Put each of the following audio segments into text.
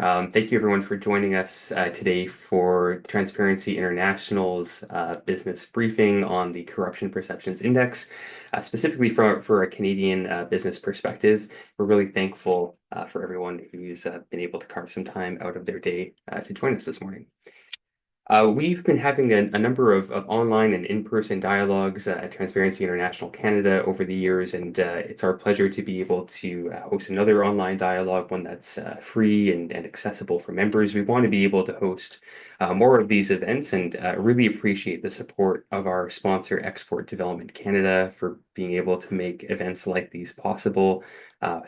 Thank you everyone for joining us today for Transparency International's business briefing on the Corruption Perceptions Index, specifically for a Canadian business perspective. We're really thankful for everyone who's been able to carve some time out of their day to join us this morning. We've been having a number of online and in-person dialogues at Transparency International Canada over the years, and it's our pleasure to be able to host another online dialogue, one that's free and accessible for members. We want to be able to host more of these events and really appreciate the support of our sponsor, Export Development Canada, for being able to make events like these possible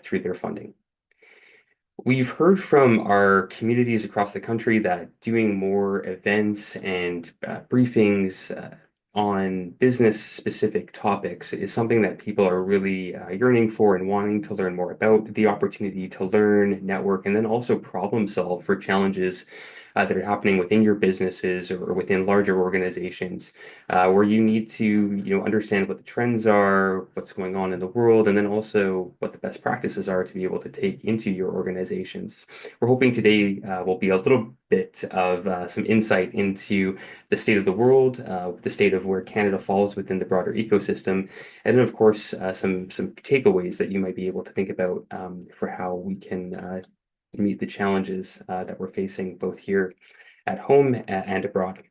through their funding. We've heard from our communities across the country that doing more events and briefings on business-specific topics is something that people are really yearning for and wanting to learn more about, the opportunity to learn, network, and then also problem solve for challenges that are happening within your businesses or within larger organizations, where you need to, understand what the trends are, what's going on in the world, and then also what the best practices are to be able to take into your organizations. We're hoping today will be a little bit of some insight into the state of the world, the state of where Canada falls within the broader ecosystem, and then of course some takeaways that you might be able to think about for how we can meet the challenges that we're facing both here at home and abroad.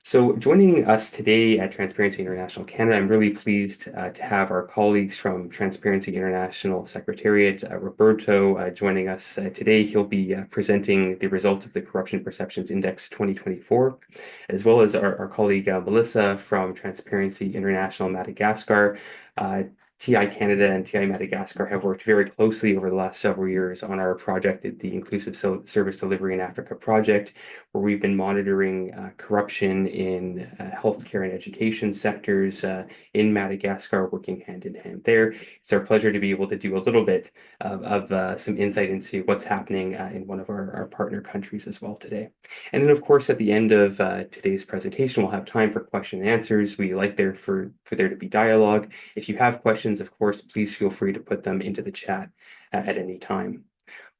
So joining us today at Transparency International Canada, I'm really pleased to have our colleagues from Transparency International Secretariat, Roberto, joining us today. He'll be presenting the results of the Corruption Perceptions Index 2024, as well as our colleague Melissa from Transparency International Madagascar. TI Canada and TI Madagascar have worked very closely over the last several years on our project, the Inclusive Service Delivery in Africa project, where we've been monitoring corruption in healthcare and education sectors in Madagascar, working hand in hand there. It's our pleasure to be able to do a little bit of some insight into what's happening in one of our partner countries as well today. And then, of course, at the end of today's presentation, we'll have time for question and answers. We like for there to be dialogue. If you have questions, of course, please feel free to put them into the chat at any time.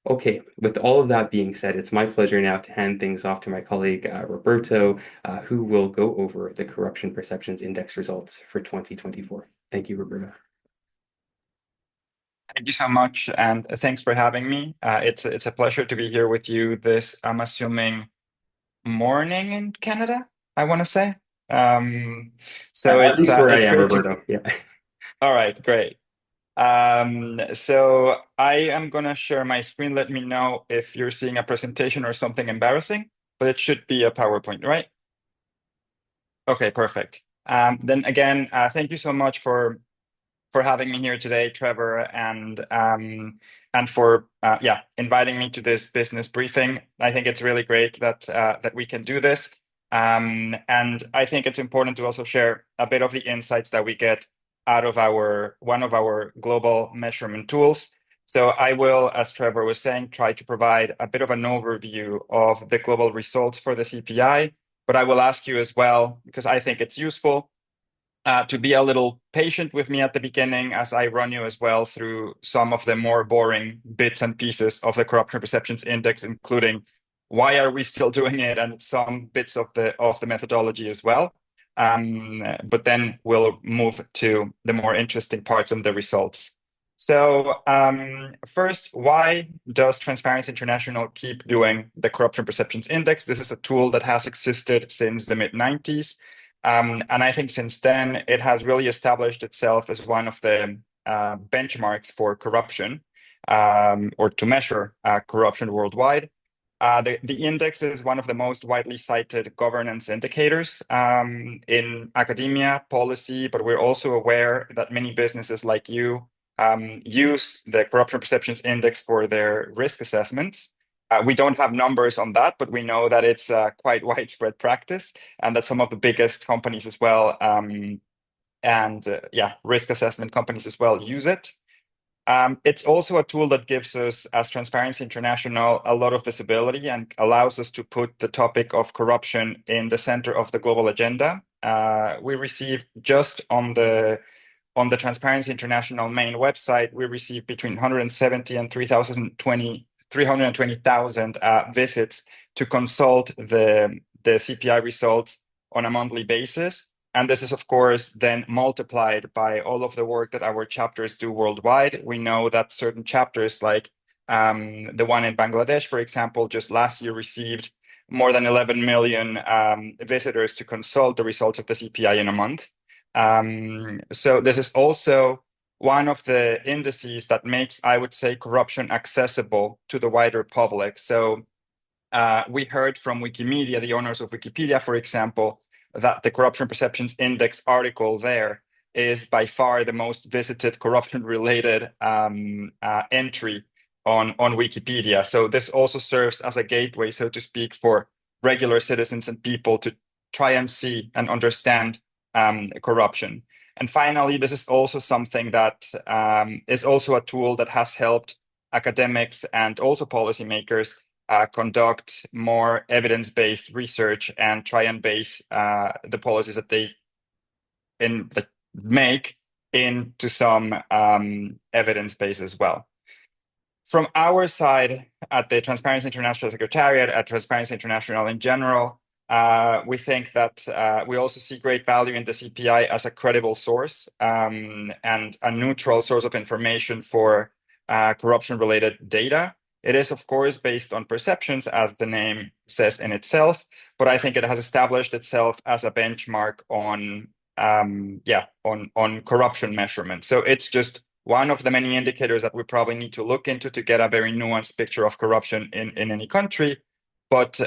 Okay, with all of that being said, it's my pleasure now to hand things off to my colleague Roberto, who will go over the Corruption Perceptions Index results for 2024. Thank you, Roberto. Thank you so much, and thanks for having me. It's a pleasure to be here with you this, I'm assuming, morning in Canada, I want to say. So At least where I it's am, great to. Roberto. Yeah. All right, great. So I am gonna share my screen. Let me know if you're seeing a presentation or something embarrassing, but it should be a PowerPoint, right? Okay, perfect. Then again, thank you so much for having me here today, Trevor, and for inviting me to this business briefing. I think it's really great that we can do this, and I think it's important to also share a bit of the insights that we get out of one of our global measurement tools. So I will, as Trevor was saying, try to provide a bit of an overview of the global results for the CPI, but I will ask you as well, because I think it's useful, to be a little patient with me at the beginning as I run you as well through some of the more boring bits and pieces of the Corruption Perceptions Index, including why are we still doing it and some bits of the methodology as well. But then we'll move to the more interesting parts of the results. So first, why does Transparency International keep doing the Corruption Perceptions Index? This is a tool that has existed since the mid-90s. And I think since then, it has really established itself as one of the benchmarks for corruption, or to measure corruption worldwide. The index is one of the most widely cited governance indicators in academia, policy, but we're also aware that many businesses like you use the Corruption Perceptions Index for their risk assessments. We don't have numbers on that, but we know that it's quite widespread practice and that some of the biggest companies as well, risk assessment companies as well use it. It's also a tool that gives us, as Transparency International, a lot of visibility and allows us to put the topic of corruption in the center of the global agenda. We receive just on the Transparency International main website, we receive between 170 and 320,000 visits to consult the CPI results on a monthly basis. And this is, of course, then multiplied by all of the work that our chapters do worldwide. We know that certain chapters, like the one in Bangladesh, for example, just last year received more than 11 million visitors to consult the results of the CPI in a month. So this is also one of the indices that makes, I would say, corruption accessible to the wider public. So we heard from Wikimedia, the owners of Wikipedia, for example, that the Corruption Perceptions Index article there is by far the most visited corruption-related entry on Wikipedia. So this also serves as a gateway, so to speak, for regular citizens and people to try and see and understand corruption. And finally, this is also something that is also a tool that has helped academics and also policymakers conduct more evidence-based research and try and base the policies that they make into some evidence base as well. From our side at the Transparency International Secretariat, at Transparency International in general, we think that we also see great value in the CPI as a credible source and a neutral source of information for corruption-related data. It is, of course, based on perceptions, as the name says in itself, but I think it has established itself as a benchmark on corruption measurement. So it's just one of the many indicators that we probably need to look into to get a very nuanced picture of corruption in any country. But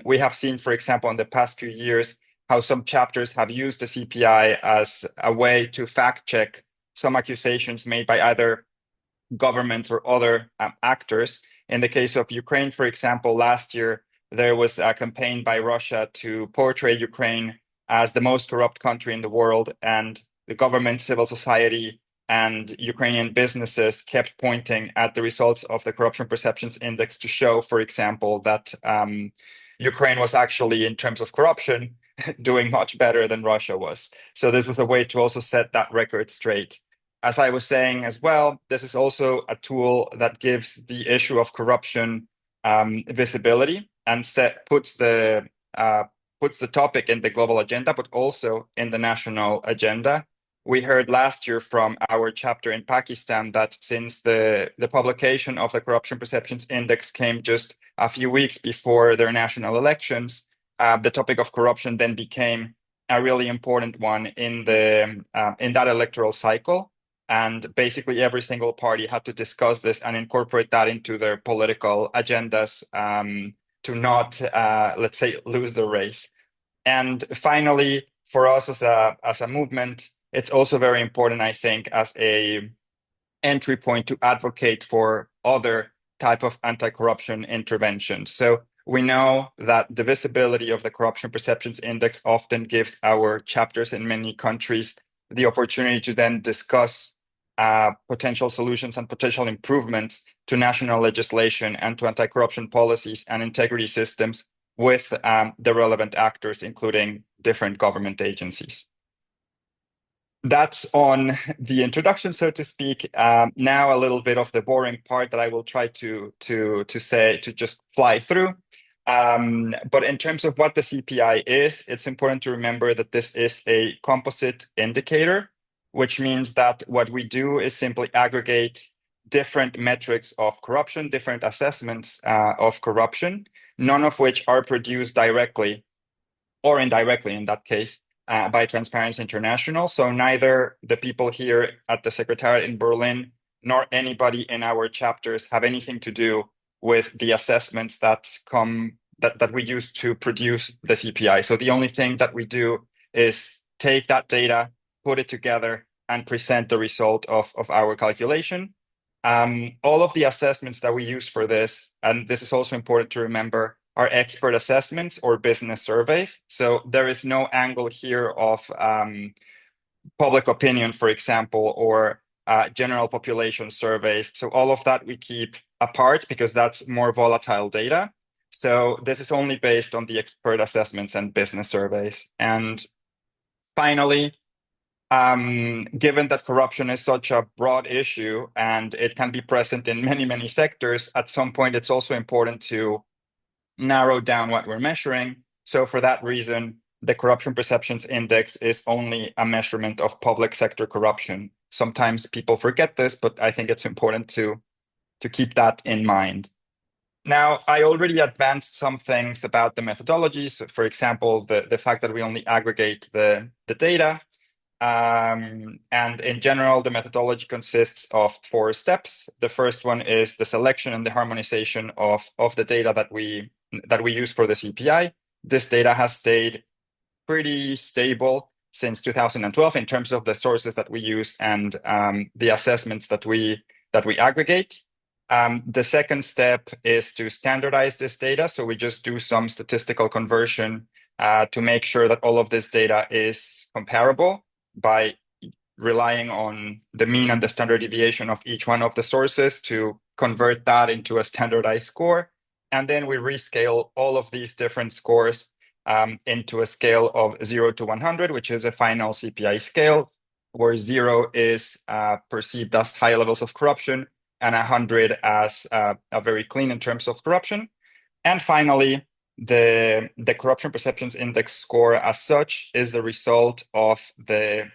we have seen, for example, in the past few years, how some chapters have used the CPI as a way to fact check some accusations made by either governments or other actors. In the case of Ukraine, for example, last year, there was a campaign by Russia to portray Ukraine as the most corrupt country in the world, and the government, civil society, and Ukrainian businesses kept pointing at the results of the Corruption Perceptions Index to show, for example, that Ukraine was actually, in terms of corruption, doing much better than Russia was. So this was a way to also set that record straight. As I was saying as well, this is also a tool that gives the issue of corruption visibility and puts the topic in the global agenda, but also in the national agenda. We heard last year from our chapter in Pakistan that since the publication of the Corruption Perceptions Index came just a few weeks before their national elections, the topic of corruption then became a really important one in that electoral cycle. And basically every single party had to discuss this and incorporate that into their political agendas to not, let's say, lose the race. And finally, for us as a movement, it's also very important, I think, as a entry point to advocate for other type of anti-corruption interventions. So we know that the visibility of the Corruption Perceptions Index often gives our chapters in many countries the opportunity to then discuss potential solutions and potential improvements to national legislation and to anti-corruption policies and integrity systems with the relevant actors, including different government agencies. That's on the introduction, so to speak. Now a little bit of the boring part that I will try to just fly through. But in terms of what the CPI is, it's important to remember that this is a composite indicator, which means that what we do is simply aggregate different metrics of corruption, different assessments of corruption, none of which are produced directly or indirectly in that case by Transparency International. So neither the people here at the Secretariat in Berlin nor anybody in our chapters have anything to do with the assessments that we use to produce the CPI. So the only thing that we do is take that data, put it together, and present the result of our calculation. All of the assessments that we use for this, and this is also important to remember, are expert assessments or business surveys. So there is no angle here of public opinion, for example, or general population surveys. So all of that we keep apart because that's more volatile data. So this is only based on the expert assessments and business surveys. And finally, given that corruption is such a broad issue and it can be present in many, many sectors, at some point it's also important to narrow down what we're measuring. So for that reason, the Corruption Perceptions Index is only a measurement of public sector corruption. Sometimes people forget this, but I think it's important to keep that in mind. Now, I already advanced some things about the methodologies. For example, the fact that we only aggregate the data. And in general, the methodology consists of 4 steps. The first one is the selection and the harmonization of the data that we use for the CPI. This data has stayed pretty stable since 2012 in terms of the sources that we use and the assessments that we aggregate. The second step is to standardize this data. So we just do some statistical conversion to make sure that all of this data is comparable by relying on the mean and the standard deviation of each one of the sources to convert that into a standardized score. And then we rescale all of these different scores into a scale of 0 to 100, which is a final CPI scale, where 0 is perceived as high levels of corruption and 100 as a very clean in terms of corruption. And finally, the Corruption Perceptions Index score as such is the result of the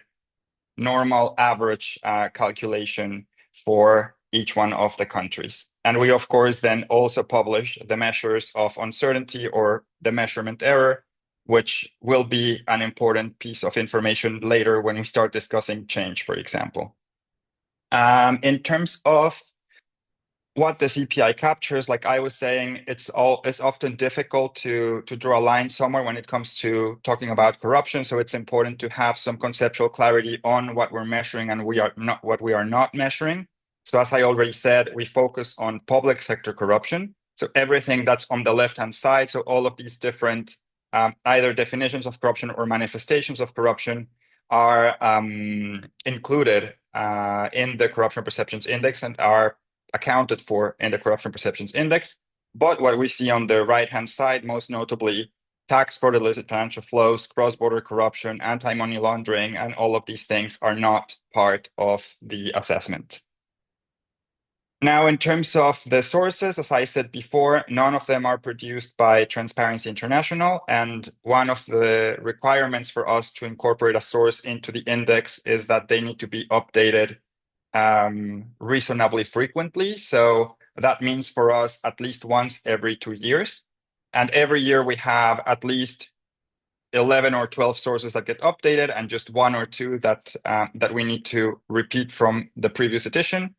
normal average calculation for each one of the countries. And we, of course, then also publish the measures of uncertainty or the measurement error, which will be an important piece of information later when we start discussing change, for example. In terms of what the CPI captures, like I was saying, it's often difficult to draw a line somewhere when it comes to talking about corruption. So it's important to have some conceptual clarity on what we're measuring and what we are not measuring. So as I already said, we focus on public sector corruption. So everything that's on the left-hand side, so all of these different either definitions of corruption or manifestations of corruption are included in the Corruption Perceptions Index and are accounted for in the Corruption Perceptions Index. But what we see on the right-hand side, most notably tax fraud, illicit financial flows, cross-border corruption, anti-money laundering, and all of these things are not part of the assessment. Now, in terms of the sources, as I said before, none of them are produced by Transparency International. And one of the requirements for us to incorporate a source into the index is that they need to be updated reasonably frequently. So that means for us at least once every 2 years. And every year we have at least 11 or 12 sources that get updated and just 1 or 2 that we need to repeat from the previous edition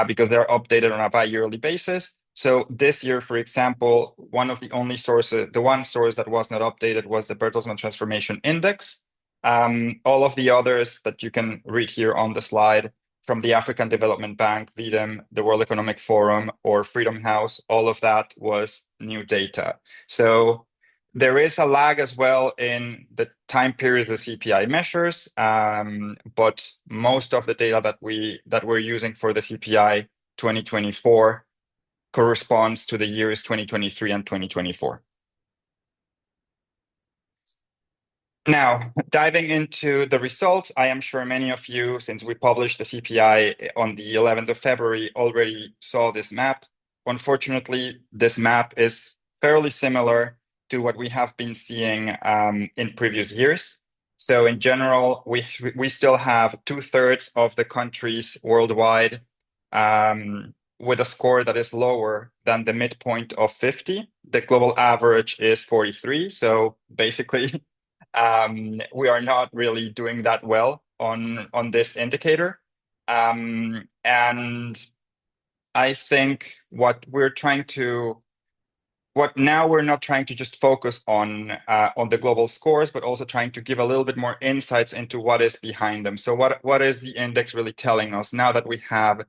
because they're updated on a bi-yearly basis. So this year, for example, one source that was not updated was the Bertelsmann Transformation Index. All of the others that you can read here on the slide from the African Development Bank, VDEM, the World Economic Forum, or Freedom House, all of that was new data. So there is a lag as well in the time period the CPI measures, but most of the data that we're using for the CPI 2024 corresponds to the years 2023 and 2024. Now, diving into the results, I am sure many of you, since we published the CPI on the 11th of February, already saw this map. Unfortunately, this map is fairly similar to what we have been seeing in previous years. So in general, we still have 2/3 of the countries worldwide with a score that is lower than the midpoint of 50. The global average is 43. So basically, we are not really doing that well on this indicator. And I think we're not trying to just focus on the global scores, but also trying to give a little bit more insights into what is behind them. So what is the index really telling us now that we have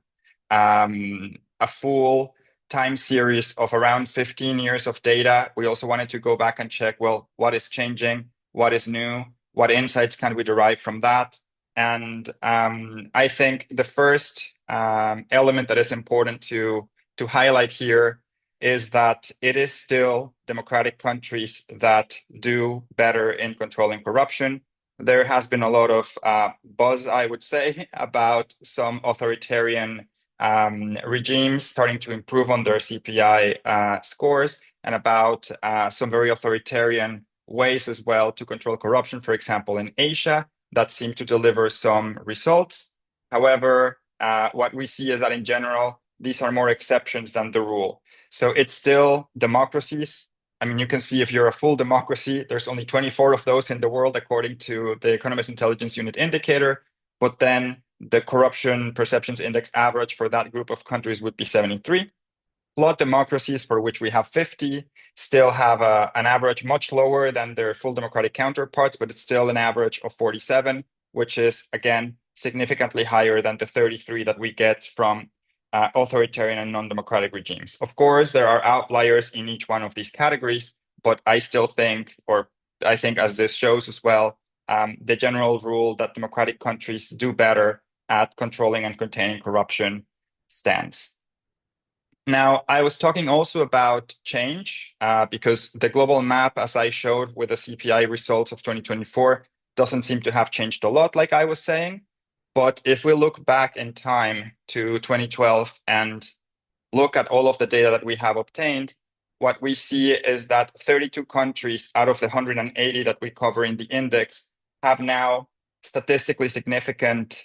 a full time series of around 15 years of data? We also wanted to go back and check, well, what is changing? What is new? What insights can we derive from that? And I think the first element that is important to highlight here is that it is still democratic countries that do better in controlling corruption. there has been a lot of buzz, I would say, about some authoritarian regimes starting to improve on their CPI scores, and about some very authoritarian ways as well to control corruption, for example, in Asia, that seem to deliver some results. However, what we see is that in general, these are more exceptions than the rule. So it's still democracies. I mean, you can see if you're a full democracy, there's only 24 of those in the world, according to the Economist Intelligence Unit indicator. But then the corruption perceptions index average for that group of countries would be 73. Flawed democracies, for which we have 50, still have an average much lower than their full democratic counterparts, but it's still an average of 47, which is, again, significantly higher than the 33 that we get from authoritarian and non-democratic regimes. Of course, there are outliers in each one of these categories, but I still think, or I think as this shows as well, the general rule that democratic countries do better at controlling and containing corruption stands. Now, I was talking also about change because the global map, as I showed with the CPI results of 2024, doesn't seem to have changed a lot, like I was saying. But if we look back in time to 2012 and look at all of the data that we have obtained, what we see is that 32 countries out of the 180 that we cover in the index have now statistically significantly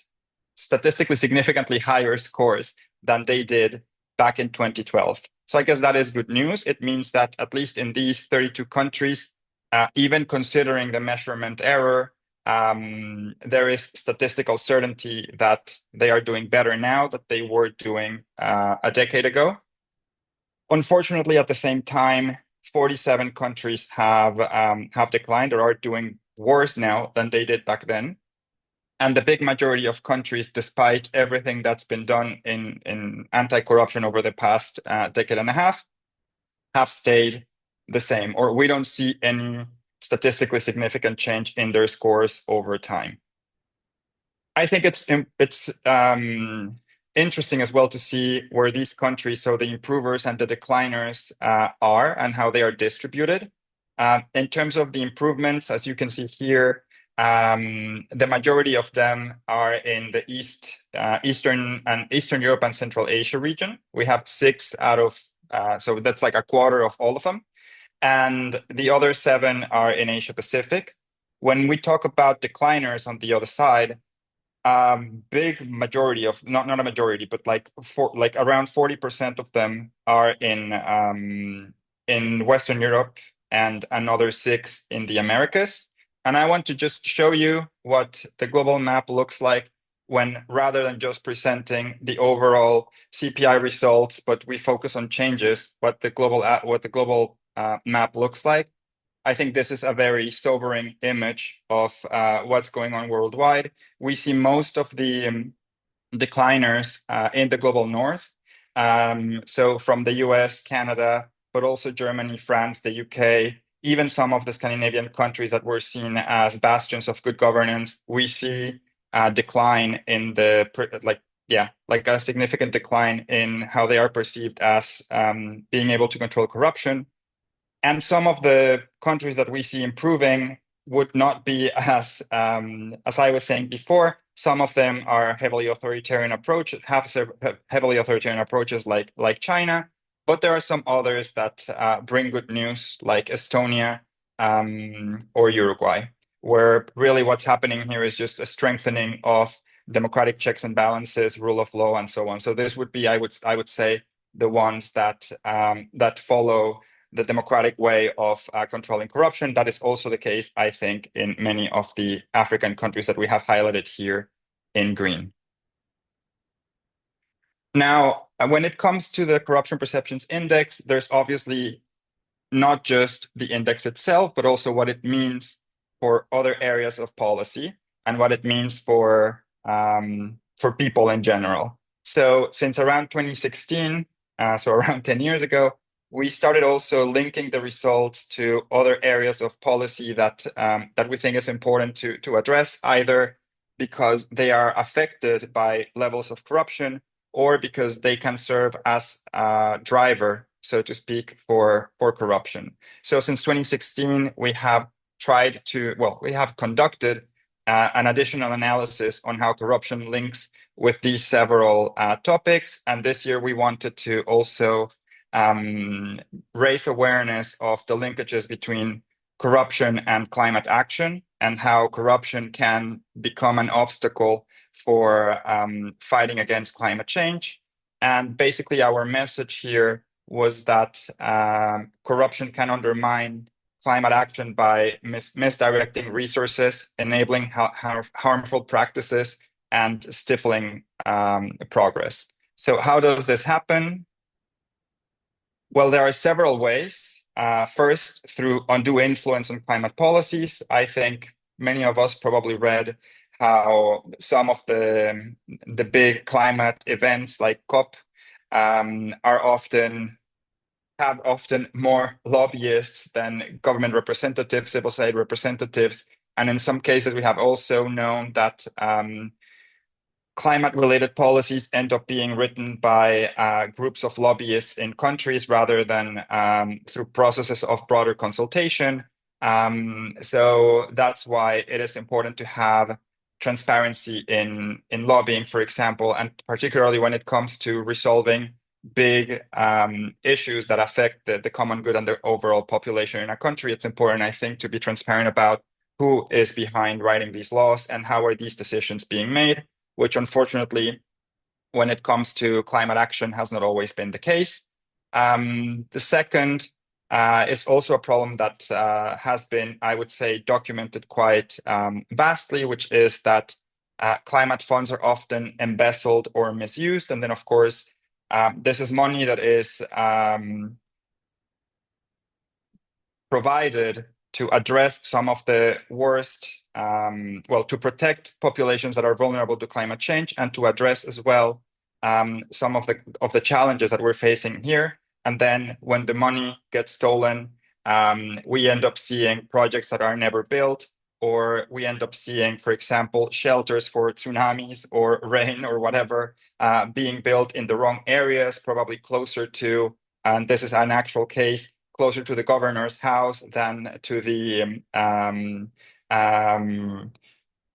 higher scores than they did back in 2012. So I guess that is good news. It means that at least in these 32 countries, even considering the measurement error, there is statistical certainty that they are doing better now than they were doing a decade ago. Unfortunately, at the same time, 47 countries have declined or are doing worse now than they did back then. And the big majority of countries, despite everything that's been done in anti-corruption over the past decade and a half, have stayed the same, or we don't see any statistically significant change in their scores over time. I think it's interesting as well to see where these countries, so the improvers and the decliners, are and how they are distributed. In terms of the improvements, as you can see here, the majority of them are in the Eastern Europe and Central Asia region. We have 6 out of, so that's like a quarter of all of them. And the other 7 are in Asia Pacific. When we talk about decliners on the other side, big majority of, not a majority, but like around 40% of them are in Western Europe and another 6 in the Americas. And I want to just show you what the global map looks like when, rather than just presenting the overall CPI results, but we focus on changes, what the global map looks like. I think this is a very sobering image of what's going on worldwide. We see most of the decliners in the global north. So from the US, Canada, but also Germany, France, the UK, even some of the Scandinavian countries that were seen as bastions of good governance, we see a decline in like a significant decline in how they are perceived as being able to control corruption. And some of the countries that we see improving would not be as I was saying before. Some of them are heavily authoritarian approaches, heavily authoritarian approaches like China, but there are some others that bring good news, like Estonia or Uruguay, where really what's happening here is just a strengthening of democratic checks and balances, rule of law, and so on. So this would be, I would say, the ones that follow the democratic way of controlling corruption. That is also the case, I think, in many of the African countries that we have highlighted here in green. Now, when it comes to the Corruption Perceptions Index, there's obviously not just the index itself, but also what it means for other areas of policy and what it means for people in general. So since around 2016, so around 10 years ago, we started also linking the results to other areas of policy that we think is important to address, either because they are affected by levels of corruption or because they can serve as a driver, so to speak, for corruption. So since 2016, we have conducted an additional analysis on how corruption links with these several topics. And this year we wanted to also raise awareness of the linkages between corruption and climate action, and how corruption can become an obstacle for fighting against climate change. And basically our message here was that corruption can undermine climate action by misdirecting resources, enabling harmful practices, and stifling progress. So how does this happen? Well, there are several ways. First, through undue influence on climate policies. I think many of us probably read how some of the big climate events like COP have often more lobbyists than government representatives, civil society representatives. And in some cases, we have also known that climate-related policies end up being written by groups of lobbyists in countries rather than through processes of broader consultation. So that's why it is important to have transparency in lobbying, for example, and particularly when it comes to resolving big issues that affect the common good and the overall population in a country. It's important, I think, to be transparent about who is behind writing these laws and how are these decisions being made, which unfortunately, when it comes to climate action, has not always been the case. The second is also a problem that has been, I would say, documented quite vastly, which is that climate funds are often embezzled or misused. And then, of course, this is money that is provided to address some of the worst, to protect populations that are vulnerable to climate change, and to address as well some of the challenges that we're facing here. And then when the money gets stolen, we end up seeing projects that are never built, or we end up seeing, for example, shelters for tsunamis or rain or whatever being built in the wrong areas, probably closer to, and this is an actual case, closer to the governor's house than to the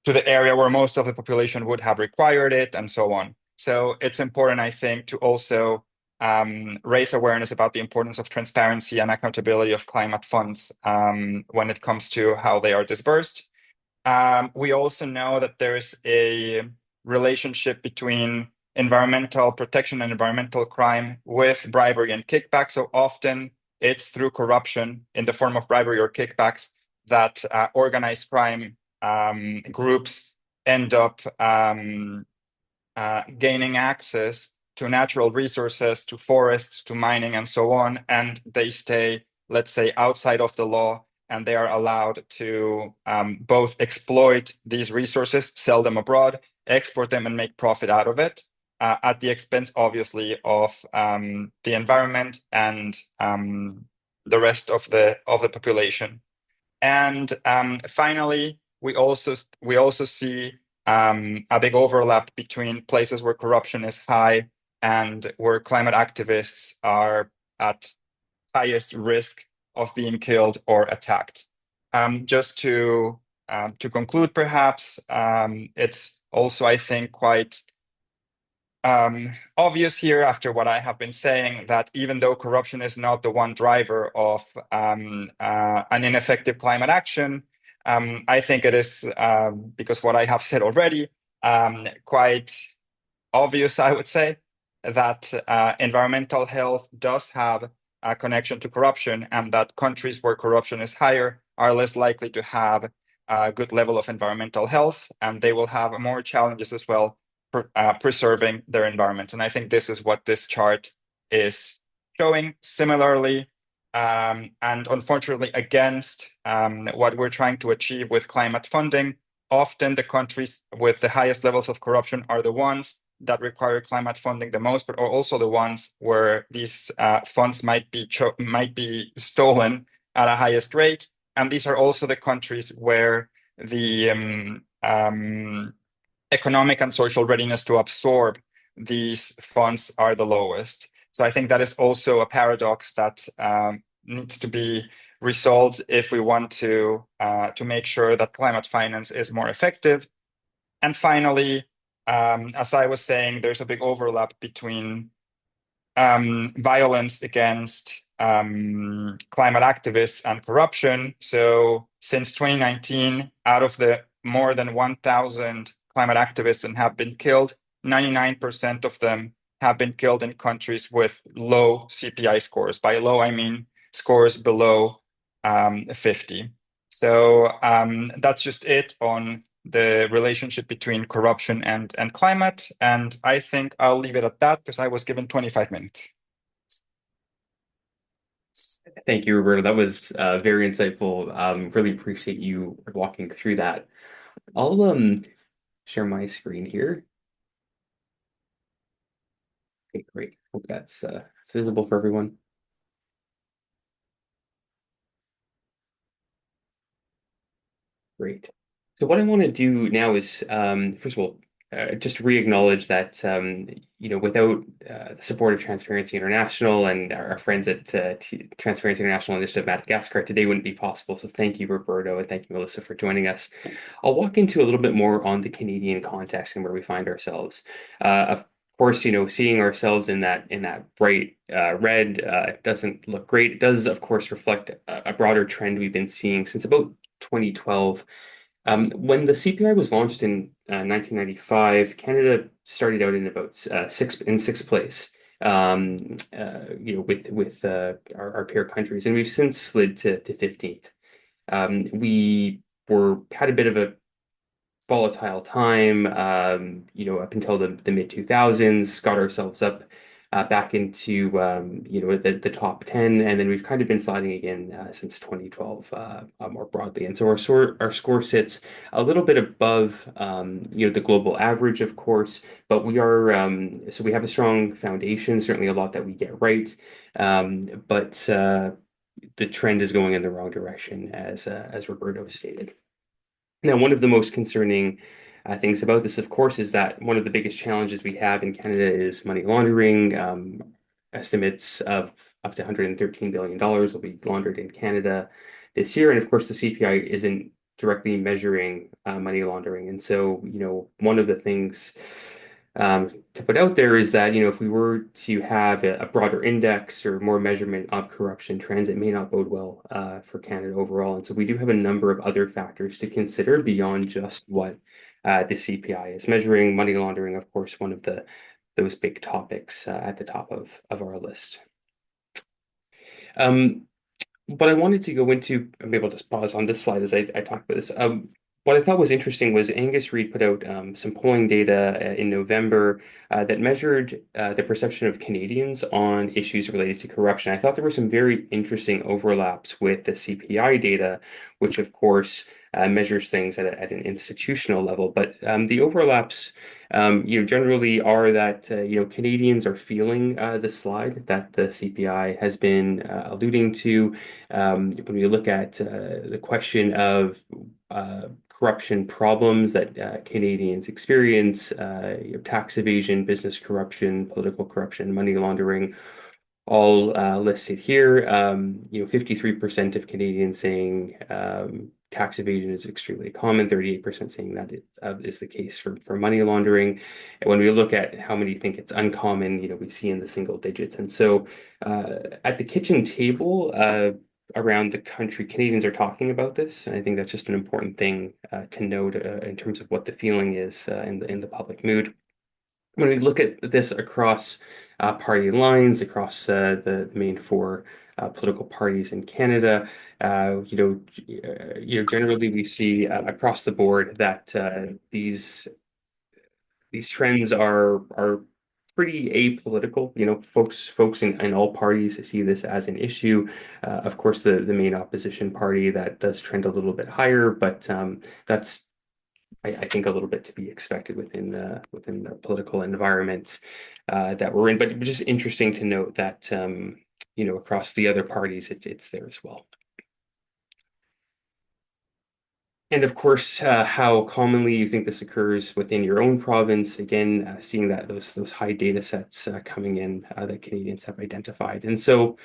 area where most of the population would have required it, and so on. So it's important, I think, to also raise awareness about the importance of transparency and accountability of climate funds when it comes to how they are disbursed. We also know that there's a relationship between environmental protection and environmental crime with bribery and kickbacks. So often it's through corruption in the form of bribery or kickbacks that organized crime groups end up gaining access to natural resources, to forests, to mining, and so on. And they stay, let's say, outside of the law, and they are allowed to both exploit these resources, sell them abroad, export them, and make profit out of it, at the expense, obviously, of the environment and the rest of the population. And finally, we also see a big overlap between places where corruption is high and where climate activists are at highest risk of being killed or attacked. Just to conclude, perhaps, it's also, I think, quite obvious here, after what I have been saying, that even though corruption is not the one driver of an ineffective climate action, I think it is, because what I have said already, quite obvious, I would say, that environmental health does have a connection to corruption, and that countries where corruption is higher are less likely to have a good level of environmental health, and they will have more challenges as well preserving their environment. And I think this is what this chart is showing. Similarly, and unfortunately against what we're trying to achieve with climate funding, often the countries with the highest levels of corruption are the ones that require climate funding the most, but are also the ones where these funds might be stolen at a highest rate. And these are also the countries where the economic and social readiness to absorb these funds are the lowest. So I think that is also a paradox that needs to be resolved if we want to make sure that climate finance is more effective. And finally, as I was saying, there's a big overlap between violence against climate activists and corruption. So since 2019, out of the more than 1,000 climate activists and have been killed, 99% of them have been killed in countries with low CPI scores. By low, I mean scores below 50. So that's just it on the relationship between corruption and climate. And I think I'll leave it at that because I was given 25 minutes. Thank you, Roberto. That was very insightful. Really appreciate you walking through that. I'll share my screen here. Okay, great. Hope that's it's visible for everyone. Great. So what I want to do now is, first of all, just re-acknowledge that without the support of Transparency International and our friends at Transparency International Initiative Madagascar, today wouldn't be possible. So thank you, Roberto, and thank you, Melissa, for joining us. I'll walk into a little bit more on the Canadian context and where we find ourselves. Of course, seeing ourselves in that bright red doesn't look great. It does, of course, reflect a broader trend we've been seeing since about 2012. When the CPI was launched in 1995, Canada started out in about sixth place. With our peer countries, and we've since slid to 15th. We were had a bit of a volatile time, up until the mid 2000s, got ourselves up back into the top 10, and then we've kind of been sliding again since 2012 more broadly. And so our score sits a little bit above the global average, of course, but so we have a strong foundation, certainly a lot that we get right, but the trend is going in the wrong direction, as Roberto stated. Now, one of the most concerning things about this, of course, is that one of the biggest challenges we have in Canada is money laundering. Estimates of up to $113 billion will be laundered in Canada this year. And of course, the CPI isn't directly measuring money laundering. And so, one of the things to put out there is that, if we were to have a broader index or more measurement of corruption trends, it may not bode well for Canada overall. And so we do have a number of other factors to consider beyond just what the CPI is measuring. Money laundering, of course, one of those big topics at the top of our list. What I wanted to go into, I'm able to pause on this slide as I talk about this. What I thought was interesting was Angus Reid put out some polling data in November that measured the perception of Canadians on issues related to corruption. I thought there were some very interesting overlaps with the CPI data, which of course measures things at an institutional level. But the overlaps, generally are that Canadians are feeling the slide that the CPI has been alluding to. When we look at the question of corruption problems that Canadians experience, tax evasion, business corruption, political corruption, money laundering, all listed here. 53% of Canadians saying tax evasion is extremely common, 38% saying that it is the case for money laundering. And when we look at how many think it's uncommon, we see in the single digits. And so at the kitchen table, around the country, Canadians are talking about this, and I think that's just an important thing to note in terms of what the feeling is in the public mood. When we look at this across party lines, across the main four political parties in Canada, generally we see across the board that these trends are pretty apolitical. Folks in all parties see this as an issue. Of course, the main opposition party that does trend a little bit higher, but that's I think a little bit to be expected within the political environment that we're in. But it was just interesting to note that across the other parties, it's there as well. And of course, how commonly you think this occurs within your own province. Again, seeing those high data sets coming in that Canadians have identified. And so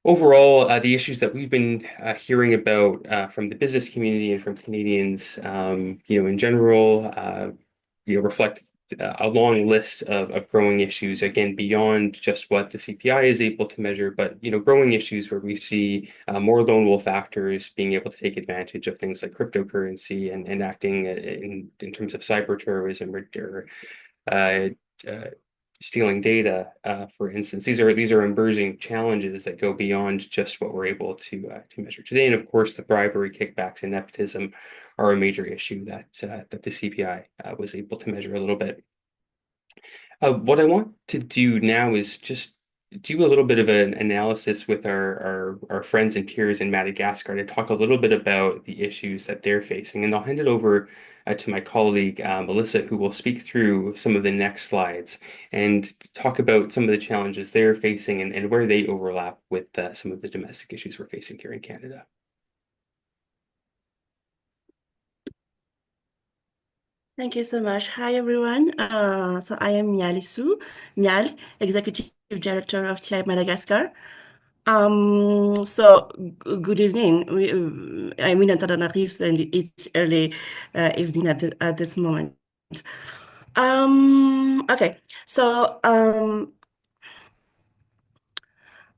Overall, the issues that we've been hearing about from the business community and from Canadians, in general, reflect a long list of growing issues, again, beyond just what the CPI is able to measure, but, growing issues where we see more lone wolf actors being able to take advantage of things like cryptocurrency and acting in terms of cyber terrorism or uh, uh, stealing data, for instance. These are emerging challenges that go beyond just what we're able to measure today. And of course, the bribery, kickbacks, and nepotism are a major issue that the CPI was able to measure a little bit. What I want to do now is just do a little bit of an analysis with our friends and peers in Madagascar to talk a little bit about the issues that they're facing. And I'll hand it over to my colleague, Melissa, who will speak through some of the next slides and talk about some of the challenges they're facing and where they overlap with some of the domestic issues we're facing here in Canada. Thank you so much. Hi, everyone. So I am Miali Su, Mial, Executive Director of TI Madagascar. Good evening. I'm in Antananarivo, and it's early evening at this moment. Okay, so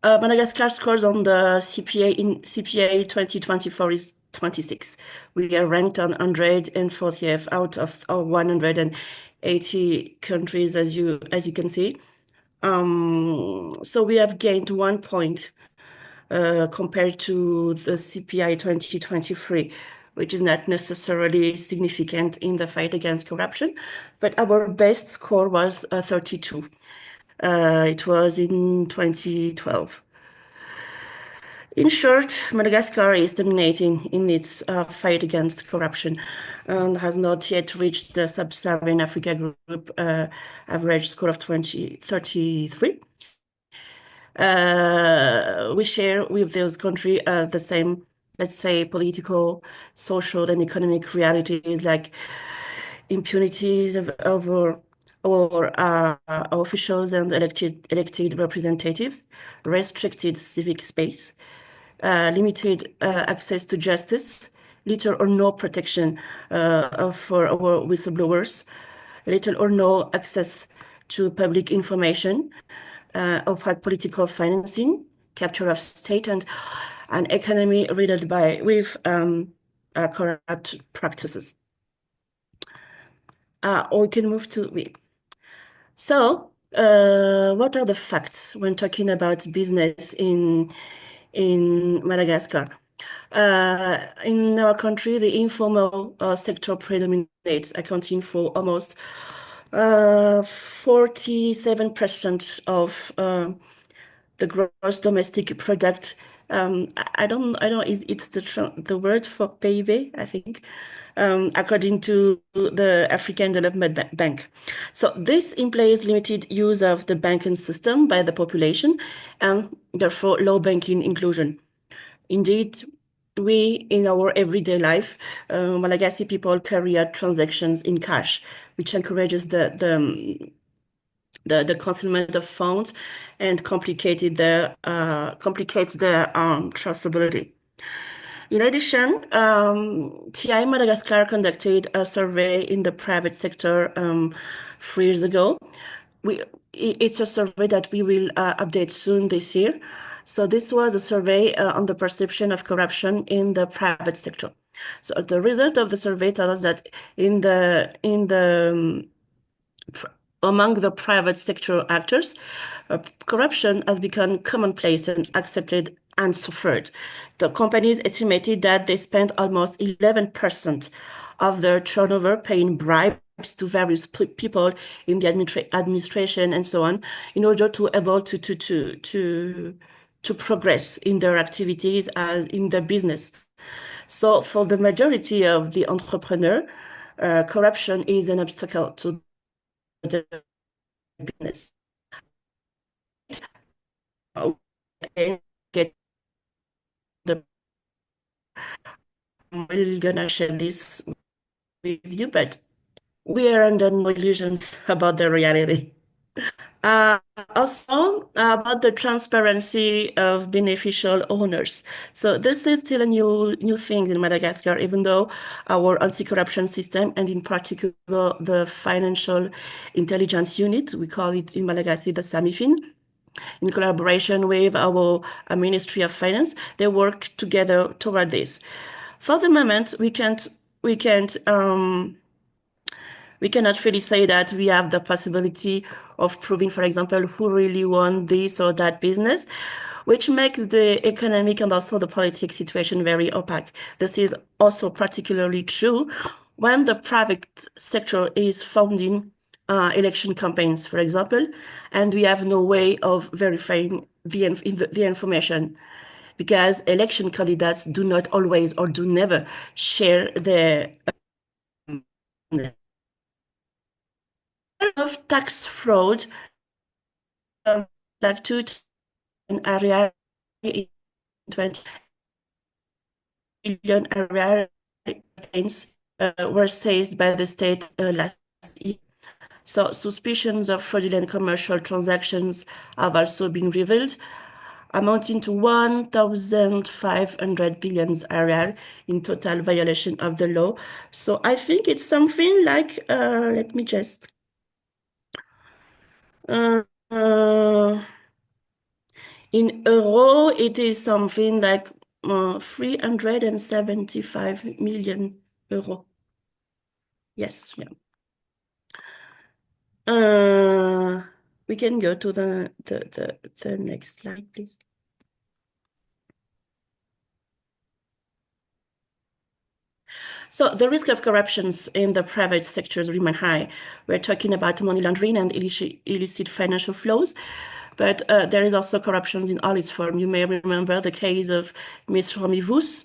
Madagascar scores on the CPA 2024 is 26. We are ranked on 140th out of 180 countries, as you can see. So we have gained 1 point compared to the CPI 2023, which is not necessarily significant in the fight against corruption, but our best score was 32. It was in 2012. In short, Madagascar is dominating in its fight against corruption and has not yet reached the Sub-Saharan Africa Group average score of 33. We share with those countries the same, let's say, political, social, and economic realities like impunities over our officials and elected representatives, restricted civic space, limited access to justice, little or no protection for our whistleblowers, little or no access to public information, opaque political financing, capture of state, and an economy riddled with corrupt practices. Or we can move to. So, what are the facts when talking about business in Madagascar? In our country, the informal sector predominates, accounting for almost 47% of the gross domestic product. I don't know, it's the word for PIB, I think, according to the African Development Bank. So this implies limited use of the banking system by the population and therefore low banking inclusion. Indeed, we, in our everyday life, Malagasy people carry out transactions in cash, which encourages the concealment of funds and complicates their traceability. In addition, TI Madagascar conducted a survey in the private sector 3 years ago. It's a survey that we will update soon this year. So this was a survey on the perception of corruption in the private sector. So the result of the survey tells us that among the private sector actors, corruption has become commonplace and accepted and suffered. The companies estimated that they spent almost 11% of their turnover paying bribes to various people in the administration and so on, in order to able to progress in their activities as in their business. So for the majority of the entrepreneur, corruption is an obstacle to the business. Get the We're gonna share this with you, but we are under no illusions about the reality. Uh, Also, about the transparency of beneficial owners. So this is still a new thing in Madagascar, even though our anti-corruption system, and in particular the Financial Intelligence Unit, we call it in Malagasy the SAMIFIN, in collaboration with our Ministry of Finance, they work together toward this. For the moment, we cannot really say that we have the possibility of proving, for example, who really won this or that business, which makes the economic and also the political situation very opaque. This is also particularly true when the private sector is funding election campaigns, for example, and we have no way of verifying the information because election candidates do not always or do never share their of tax fraud, like two area in 20 billion area claims were seized by the state last year. So suspicions of fraudulent commercial transactions have also been revealed, amounting to 1,500 billion area in total violation of the law. So I think it's something like, let me just, uh, uh, in euro, it is something like 375 million euro. Yes, yeah. We can go to the next slide, please. So the risk of corruptions in the private sectors remain high. We're talking about money laundering and illicit financial flows, but there is also corruption in all its forms. You may remember the case of Ms. Romy Vos,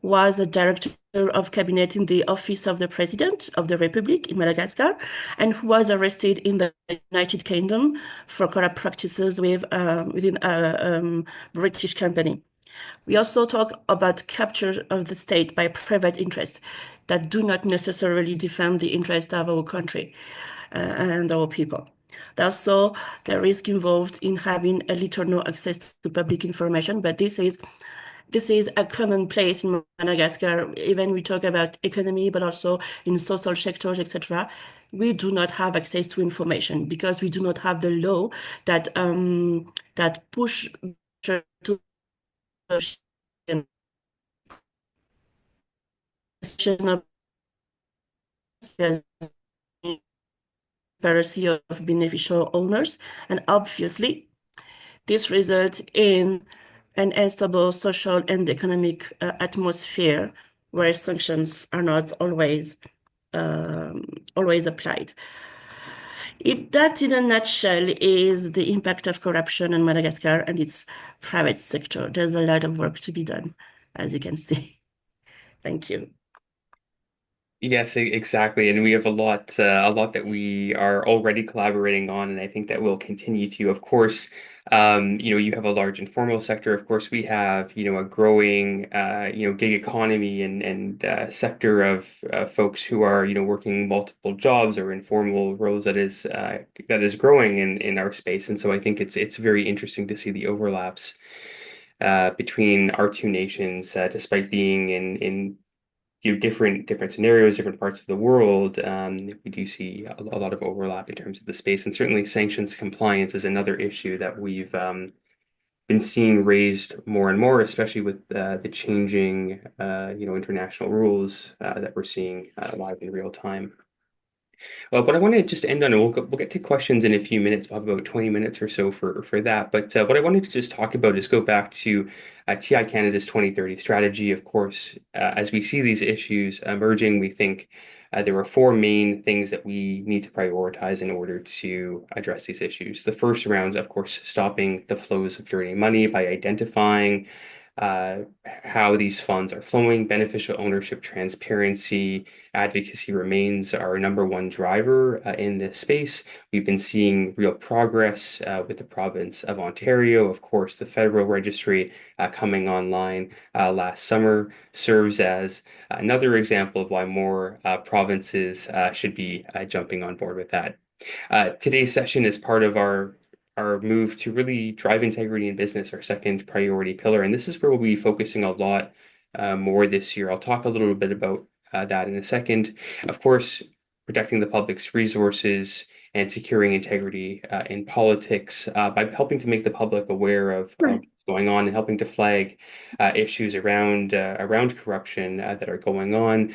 was a director of cabinet in the office of the President of the Republic in Madagascar, and who was arrested in the United Kingdom for corrupt practices within a British company. We also talk about capture of the state by private interests that do not necessarily defend the interest of our country and our people. Also, the risk involved in having a little or no access to public information, but this is a commonplace in Madagascar. Even we talk about economy, but also in social sectors, etc. We do not have access to information because we do not have the law that push to of transparency of beneficial owners, and obviously this results in an unstable social and economic atmosphere where sanctions are not always applied. That, in a nutshell, is the impact of corruption in Madagascar and its private sector. There's a lot of work to be done, as you can see. Thank you. Yes, exactly. And we have a lot that we are already collaborating on, and I think that we'll continue to. Of course, you have a large informal sector. Of course, we have, a growing, gig economy and sector of folks who are, working multiple jobs or informal roles that is growing in our space. And so I think it's very interesting to see the overlaps between our two nations, despite being in different scenarios, different parts of the world. We do see a lot of overlap in terms of the space, and certainly sanctions compliance is another issue that we've been seeing raised more and more, especially with the changing, international rules that we're seeing live in real time. What I want to just end on, and we'll get to questions in a few minutes. We'll have about 20 minutes or so for that. But what I wanted to just talk about is go back to TI Canada's 2030 strategy. Of course, as we see these issues emerging, we think there are four main things that we need to prioritize in order to address these issues. The first around, of course, stopping the flows of dirty money by identifying how these funds are flowing. Beneficial ownership, transparency, advocacy remains our number one driver in this space. We've been seeing real progress with the province of Ontario. Of course, the federal registry coming online last summer serves as another example of why more provinces should be jumping on board with that. Today's session is part of our our move to really drive integrity in business, our second priority pillar. And this is where we'll be focusing a lot more this year. I'll talk a little bit about that in a second. Of course, protecting the public's resources and securing integrity in politics by helping to make the public aware of what's going on and helping to flag issues around corruption that are going on.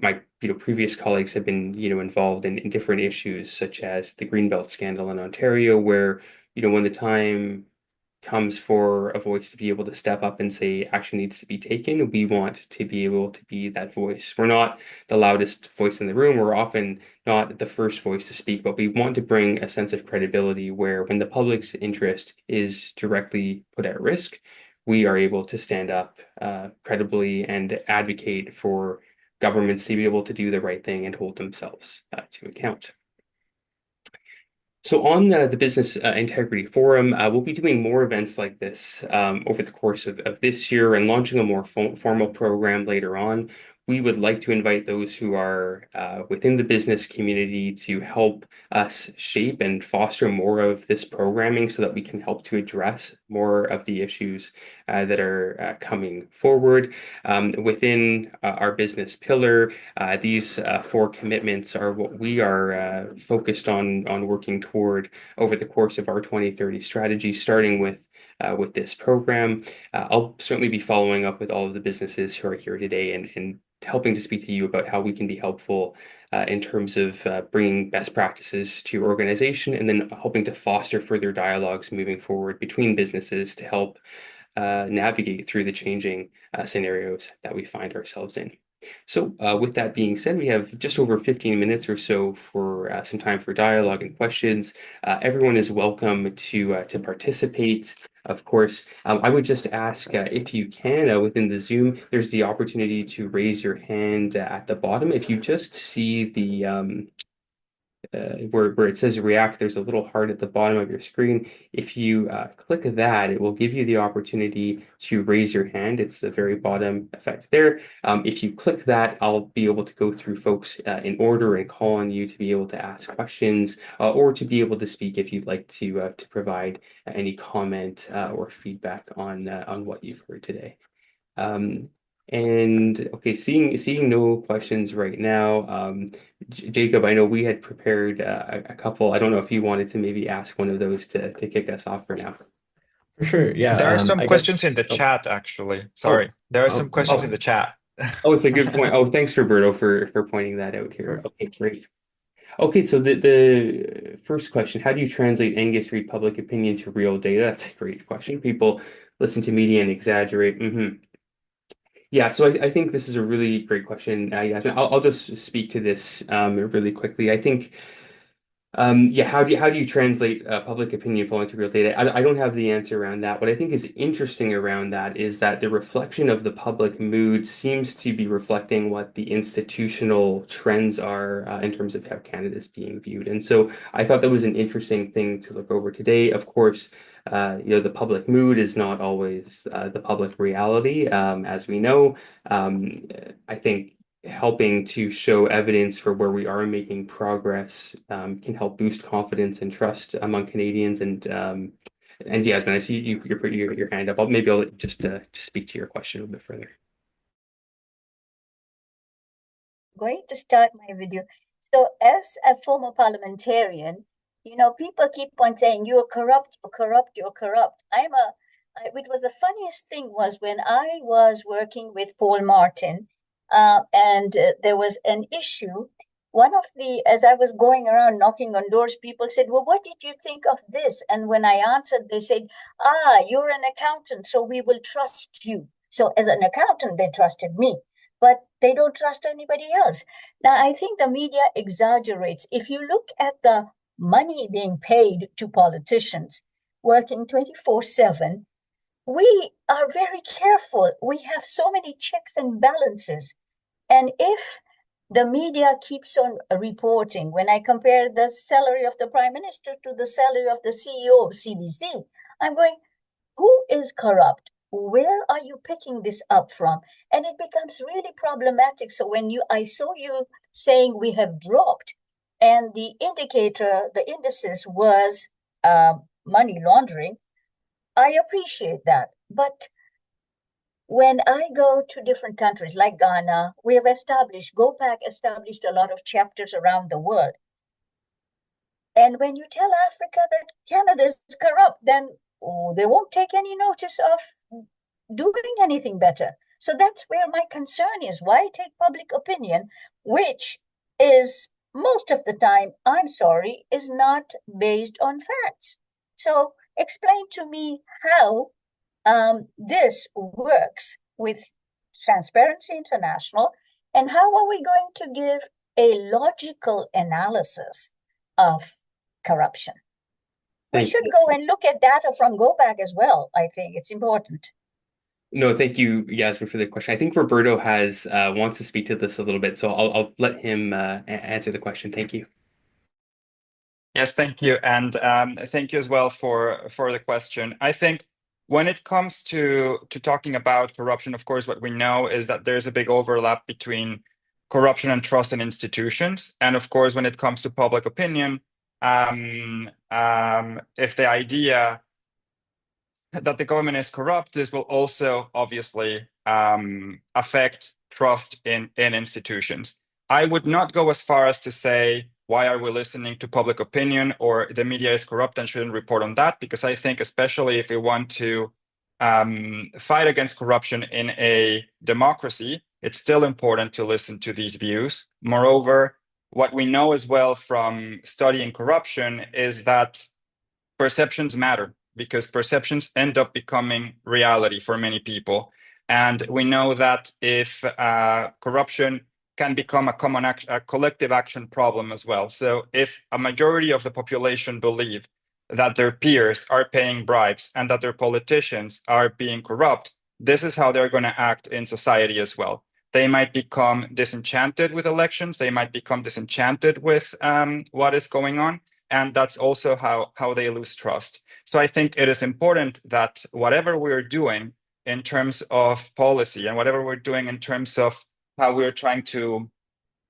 My previous colleagues have been involved in different issues such as the Greenbelt scandal in Ontario, where when the time comes for a voice to be able to step up and say action needs to be taken, we want to be able to be that voice. We're not the loudest voice in the room. We're often not the first voice to speak, but we want to bring a sense of credibility where when the public's interest is directly put at risk, we are able to stand up credibly and advocate for governments to be able to do the right thing and hold themselves to account. So on the Business Integrity Forum, we'll be doing more events like this over the course of this year and launching a more formal program later on. We would like to invite those who are within the business community to help us shape and foster more of this programming so that we can help to address more of the issues that are coming forward. Within our business pillar, these four commitments are what we are focused on working toward over the course of our 2030 strategy, starting with this program. I'll certainly be following up with all of the businesses who are here today and helping to speak to you about how we can be helpful in terms of bringing best practices to your organization and then helping to foster further dialogues moving forward between businesses to help navigate through the changing scenarios that we find ourselves in. So with that being said, we have just over 15 minutes or so for some time for dialogue and questions. Everyone is welcome to participate. Of course, I would just ask if you can, within the Zoom, there's the opportunity to raise your hand at the bottom. If you just see the where it says react, there's a little heart at the bottom of your screen. If you click that, it will give you the opportunity to raise your hand. It's the very bottom effect there. If you click that, I'll be able to go through folks in order and call on you to be able to ask questions or to be able to speak if you'd like to provide any comment or feedback on what you've heard today. And okay, seeing no questions right now. Jacob, I know we had prepared a couple. I don't know if you wanted to maybe ask one of those to kick us off for now. For sure, yeah. There are some I questions in guess. the chat, actually. Sorry, there are some questions in the chat. Oh, it's a good point. Oh, thanks, Roberto, for pointing that out here. Okay, great. Okay, so the first question: how do you translate Angus Reid public opinion to real data? That's a great question. People listen to media and exaggerate. Yeah, so I think this is a really great question, Yasmin. I'll just speak to this really quickly. I think, yeah, how do you translate public opinion polling to real data? I don't have the answer around that. What I think is interesting around that is that the reflection of the public mood seems to be reflecting what the institutional trends are in terms of how Canada is being viewed. And so I thought that was an interesting thing to look over today. Of course, the public mood is not always the public reality, as we know. I think helping to show evidence for where we are making progress can help boost confidence and trust among Canadians. And Yasmin, I see you're putting your hand up. Maybe I'll just speak to your question a little bit further. Going to start my video. So as a former parliamentarian, people keep on saying, you're corrupt, you're corrupt, you're corrupt. It was the funniest thing was when I was working with Paul Martin, and there was an issue. As I was going around knocking on doors, people said, well, what did you think of this? And when I answered, they said, you're an accountant, so we will trust you. So as an accountant, they trusted me, but they don't trust anybody else. Now, I think the media exaggerates. If you look at the money being paid to politicians working 24/7, we are very careful. We have so many checks and balances. And if the media keeps on reporting, when I compare the salary of the Prime Minister to the salary of the CEO of CBC, I'm going, who is corrupt? Where are you picking this up from? And it becomes really problematic. So when I saw you saying we have dropped, and the indices was money laundering, I appreciate that. But when I go to different countries like Ghana, we have established, GOPAC established a lot of chapters around the world. And when you tell Africa that Canada is corrupt, then they won't take any notice of doing anything better. So that's where my concern is. Why take public opinion, which is most of the time, I'm sorry, is not based on facts? So explain to me how this works with Transparency International, and how are we going to give a logical analysis of corruption? We should go and look at data from GOPAC as well. I think it's important. No, thank you, Yasmin, for the question. I think Roberto has wants to speak to this a little bit, so I'll let him answer the question. Thank you. Yes, thank you, and thank you as well for the question. I think when it comes to talking about corruption, of course, what we know is that there's a big overlap between corruption and trust in institutions, and of course, when it comes to public opinion, if the idea that the government is corrupt, this will also obviously affect trust in institutions. I would not go as far as to say, why are we listening to public opinion, or the media is corrupt and shouldn't report on that? Because I think, especially if we want to fight against corruption in a democracy, it's still important to listen to these views. Moreover, what we know as well from studying corruption is that perceptions matter, because perceptions end up becoming reality for many people. And we know that if corruption can become a collective action problem as well. So if a majority of the population believe that their peers are paying bribes and that their politicians are being corrupt, this is how they're going to act in society as well. They might become disenchanted with elections. They might become disenchanted with what is going on. And that's also how they lose trust. So I think it is important that whatever we're doing in terms of policy, and whatever we're doing in terms of how we're trying to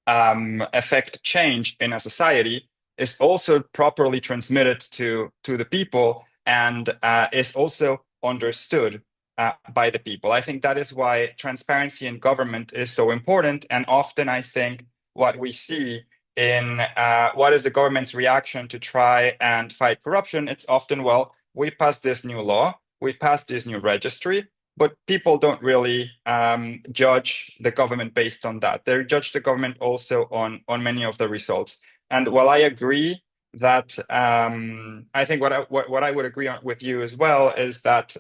affect change in a society, is also properly transmitted to the people, and is also understood by the people. I think that is why transparency in government is so important. And often I think what we see in what is the government's reaction to try and fight corruption, it's often, well, we passed this new law, we passed this new registry, but people don't really judge the government based on that. They judge the government also on many of the results. And while I agree that I think what I would agree on with you as well is that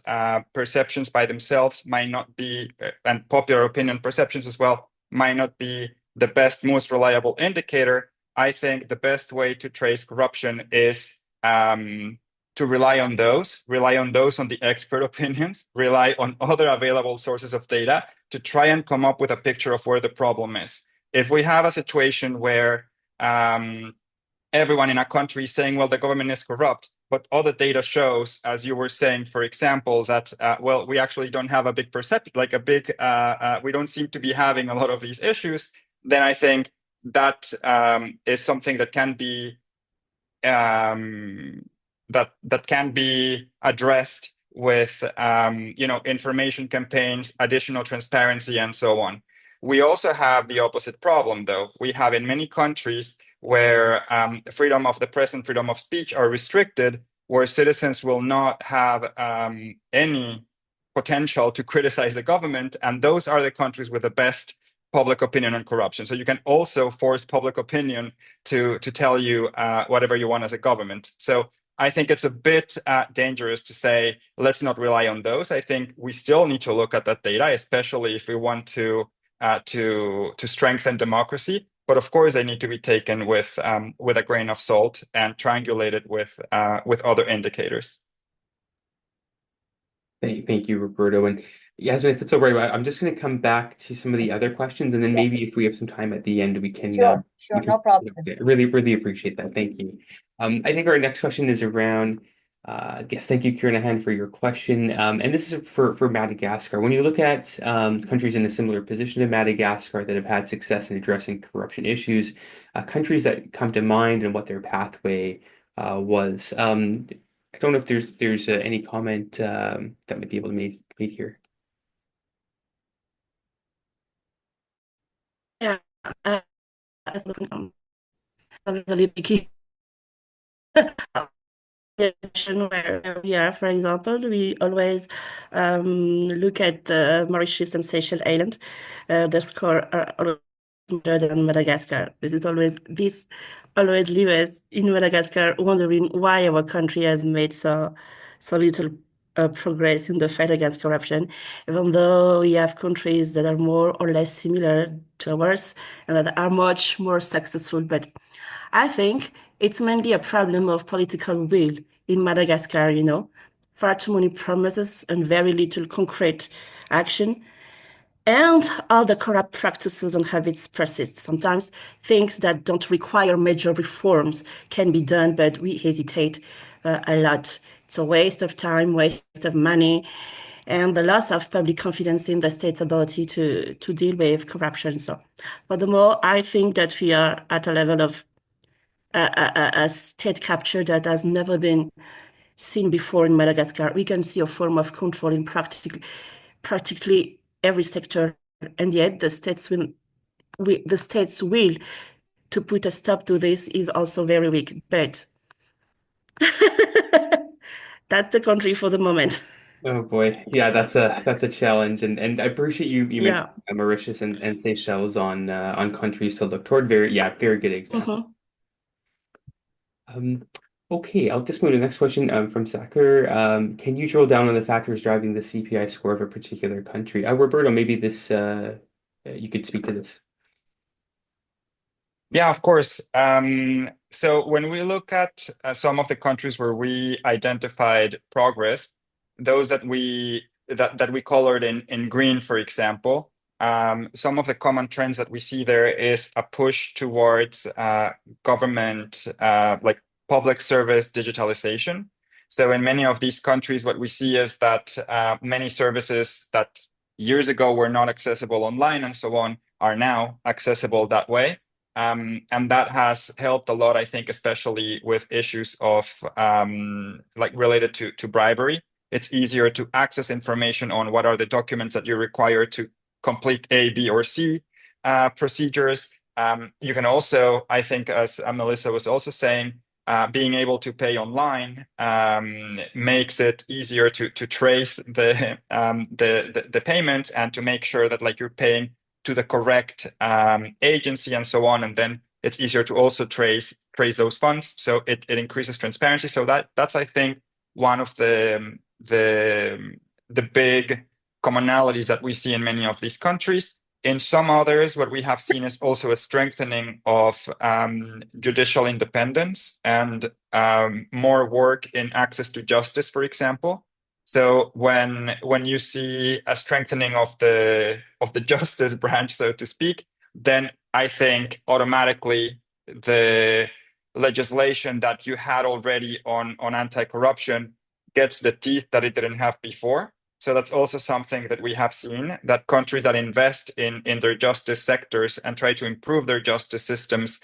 perceptions by themselves might not be, and popular opinion perceptions as well, might not be the best, most reliable indicator. I think the best way to trace corruption is to rely on on the expert opinions, rely on other available sources of data to try and come up with a picture of where the problem is. If we have a situation where everyone in a country is saying, well, the government is corrupt, but other data shows, as you were saying, for example, that, well, we actually don't have a big perception, like a big, we don't seem to be having a lot of these issues, then I think that is something that can be that can be addressed with information campaigns, additional transparency, and so on. We also have the opposite problem, though. We have in many countries where freedom of the press and freedom of speech are restricted, where citizens will not have any potential to criticize the government, and those are the countries with the best public opinion on corruption. So you can also force public opinion to tell you whatever you want as a government. So I think it's a bit dangerous to say, let's not rely on those. I think we still need to look at that data, especially if we want to strengthen democracy. But of course, they need to be taken with a grain of salt and triangulated with other indicators. Thank you, Roberto. And Yasmin, if it's all right, I'm just going to come back to some of the other questions, and then maybe if we have some time at the end, we can. Sure, no problem. Really appreciate that. Thank you. I think our next question is around. Yes, thank you, Kiernahan, for your question. And this is for Madagascar. When you look at countries in a similar position to Madagascar that have had success in addressing corruption issues, countries that come to mind and what their pathway was. I don't know if there's any comment that might be able to made here. Yeah, uh, a little bit where we are, for example, we always look at the Mauritius and Seychelles Island. The score are always better than Madagascar. This always leaves us in Madagascar wondering why our country has made so little progress in the fight against corruption, even though we have countries that are more or less similar to ours and that are much more successful. But I think it's mainly a problem of political will in Madagascar, you know. Far too many promises and very little concrete action. And all the corrupt practices and habits persist. Sometimes things that don't require major reforms can be done, but we hesitate a lot. It's a waste of time, waste of money, and the loss of public confidence in the state's ability to deal with corruption. So, furthermore, I think that we are at a level of a state capture that has never been seen before in Madagascar. We can see a form of control in practically every sector, and yet the state's will to put a stop to this is also very weak. But that's the country for the moment. Oh boy, yeah, that's a challenge, and I appreciate you mentioned Yeah. Mauritius and Seychelles on countries to look toward. Very good example. Mhm. Um, okay, I'll just move to the next question from Saker. Can you drill down on the factors driving the CPI score of a particular country? Roberto, maybe this you could speak to this. Yeah, of course. So when we look at some of the countries where we identified progress, those that we colored in green, for example, some of the common trends that we see there is a push towards government, like public service digitalization. So in many of these countries, what we see is that many services that years ago were not accessible online and so on are now accessible that way. And that has helped a lot, I think, especially with issues of like related to bribery. It's easier to access information on what are the documents that you require to complete A, B, or C procedures. You can also, I think, as Melissa was also saying, being able to pay online makes it easier to trace the payments and to make sure that like you're paying to the correct agency and so on, and then it's easier to also trace those funds. So it increases transparency. So that's I think one of the big commonalities that we see in many of these countries. In some others, what we have seen is also a strengthening of judicial independence and more work in access to justice, for example. So when you see a strengthening of the justice branch, so to speak, then I think automatically the legislation that you had already on anti-corruption gets the teeth that it didn't have before. So that's also something that we have seen, that countries that invest in their justice sectors and try to improve their justice systems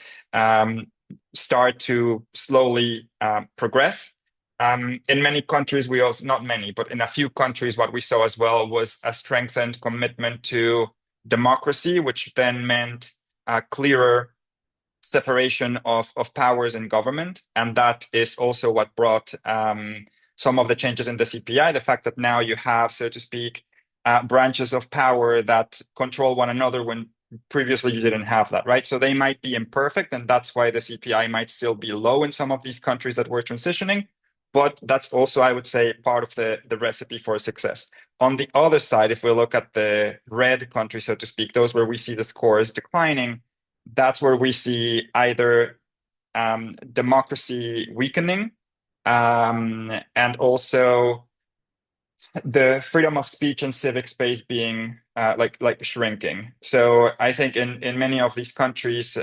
start to slowly progress. In many countries, we also, not many, but in a few countries, what we saw as well was a strengthened commitment to democracy, which then meant a clearer separation of powers in government. And that is also what brought some of the changes in the CPI, the fact that now you have, so to speak, branches of power that control one another when previously you didn't have that, right? So they might be imperfect, and that's why the CPI might still be low in some of these countries that were transitioning. But that's also, I would say, part of the recipe for success. On the other side, if we look at the red countries, so to speak, those where we see the scores declining, that's where we see either democracy weakening and also the freedom of speech and civic space being like shrinking. So I think in many of these countries,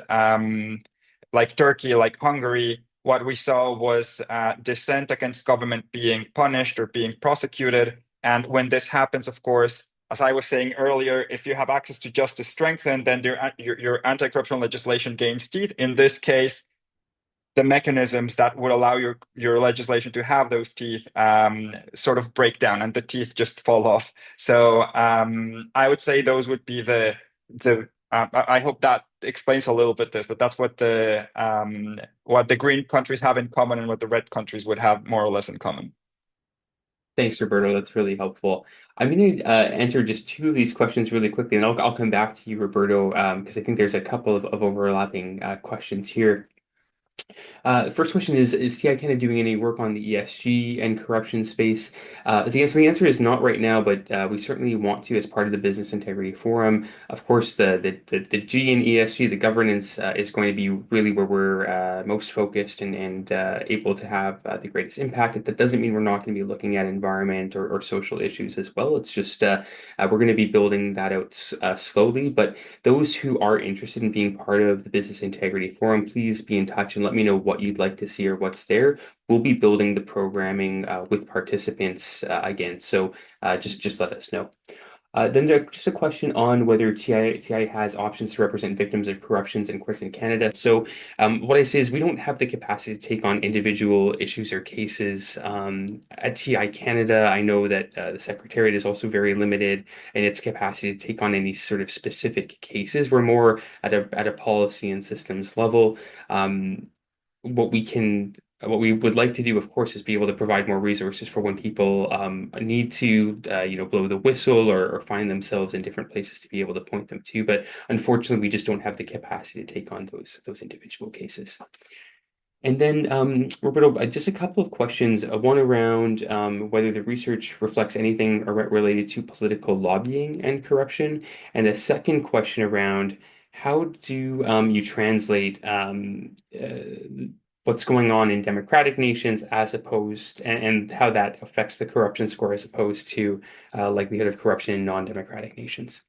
like Turkey, like Hungary, what we saw was dissent against government being punished or being prosecuted. And when this happens, of course, as I was saying earlier, if you have access to justice strengthened, then your anti-corruption legislation gains teeth. In this case, the mechanisms that would allow your legislation to have those teeth sort of break down and the teeth just fall off. So I would say those would be the I hope that explains a little bit this, but that's what the green countries have in common and what the red countries would have more or less in common. Thanks, Roberto. That's really helpful. I'm going to answer just two of these questions really quickly, and I'll come back to you, Roberto, because I think there's a couple of overlapping questions here. First question is TI kind of doing any work on the ESG and corruption space? The answer is not right now, but we certainly want to as part of the Business Integrity Forum. Of course, the G in ESG, the governance, is going to be really where we're most focused and able to have the greatest impact. That doesn't mean we're not going to be looking at environment or social issues as well. It's just we're going to be building that out slowly. But those who are interested in being part of the Business Integrity Forum, please be in touch and let me know what you'd like to see or what's there. We'll be building the programming with participants again, so just let us know. Then just a question on whether TI has options to represent victims of corruptions in courts in Canada. So what I say is we don't have the capacity to take on individual issues or cases. At TI Canada, I know that the Secretariat is also very limited in its capacity to take on any sort of specific cases. We're more at a policy and systems level. What we would like to do, of course, is be able to provide more resources for when people need to, blow the whistle or find themselves in different places to be able to point them to. But unfortunately, we just don't have the capacity to take on those individual cases. And then, Roberto, just a couple of questions. One around whether the research reflects anything related to political lobbying and corruption, and a second question around how do you translate what's going on in democratic nations as opposed and how that affects the corruption score as opposed to likelihood of corruption in non-democratic nations?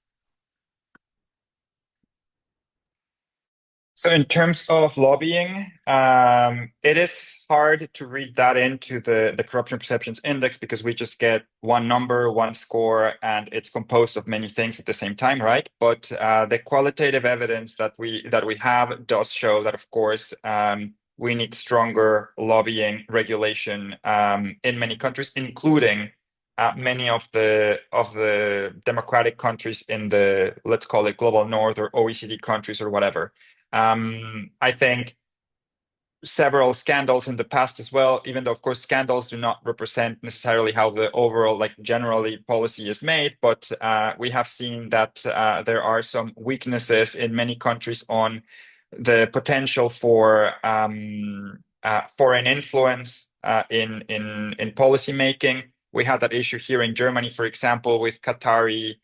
So in terms of lobbying, it is hard to read that into the corruption perceptions index because we just get one number, one score, and it's composed of many things at the same time, right? But the qualitative evidence that we have does show that, of course, we need stronger lobbying regulation in many countries, including many of the democratic countries in the, let's call it, global north or OECD countries or whatever. I think several scandals in the past as well, even though, of course, scandals do not represent necessarily how the overall, generally policy is made, but we have seen that there are some weaknesses in many countries on the potential for foreign influence in policy making. We had that issue here in Germany, for example, with Qatari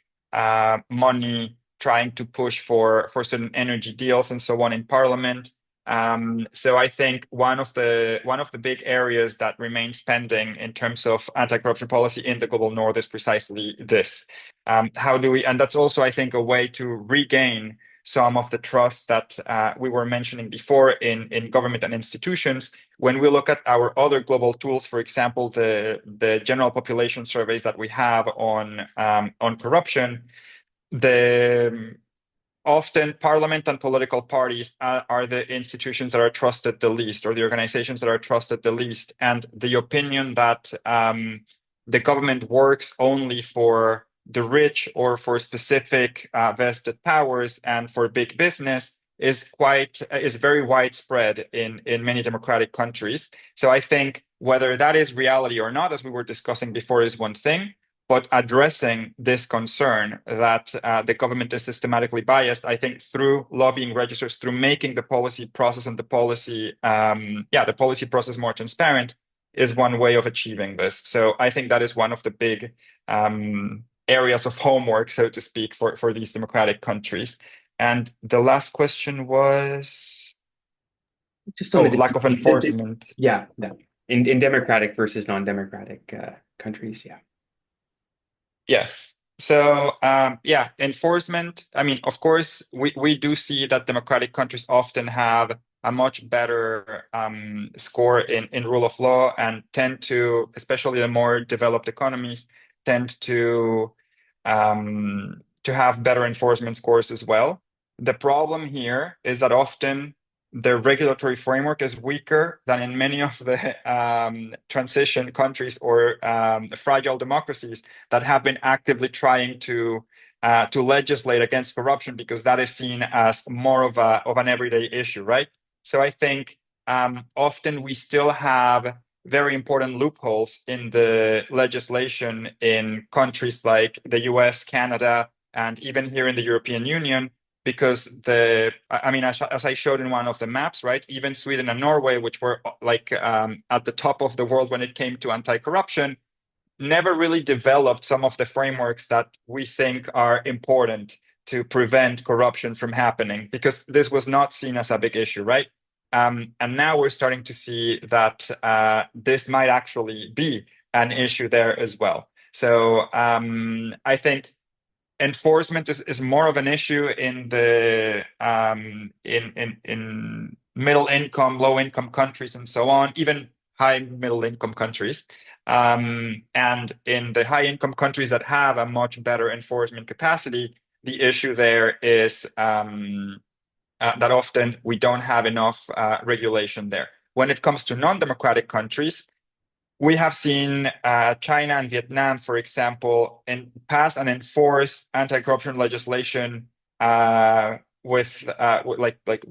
money trying to push for certain energy deals and so on in Parliament. So I think one of the big areas that remains pending in terms of anti-corruption policy in the global north is precisely this. How do we? And that's also, I think, a way to regain some of the trust that we were mentioning before in government and institutions. When we look at our other global tools, for example, the general population surveys that we have on corruption, often parliament and political parties are the institutions that are trusted the least, or the organizations that are trusted the least. And the opinion that the government works only for the rich or for specific vested powers and for big business is very widespread in many democratic countries. So I think whether that is reality or not, as we were discussing before, is one thing. But addressing this concern that the government is systematically biased, I think through lobbying registers, through making the policy process and the policy process more transparent, is one way of achieving this. So I think that is one of the big areas of homework, so to speak, for these democratic countries. And the last question was just on the lack of enforcement. In democratic versus non-democratic countries, yeah. Yes. So enforcement. I mean, of course, we do see that democratic countries often have a much better score in rule of law and tend to, especially the more developed economies, tend to have better enforcement scores as well. The problem here is that often the regulatory framework is weaker than in many of the transition countries or fragile democracies that have been actively trying to legislate against corruption, because that is seen as more of an everyday issue, right? So I think often we still have very important loopholes in the legislation in countries like the US, Canada, and even here in the European Union, because as I showed in one of the maps, right, even Sweden and Norway, which were like at the top of the world when it came to anti-corruption, never really developed some of the frameworks that we think are important to prevent corruption from happening, because this was not seen as a big issue, right? And now we're starting to see that this might actually be an issue there as well. So I think enforcement is more of an issue in the in middle income, low income countries and so on, even high middle income countries. And in the high income countries that have a much better enforcement capacity, the issue there is that often we don't have enough regulation there. When it comes to non-democratic countries, we have seen China and Vietnam, for example, pass and enforce anti-corruption legislation with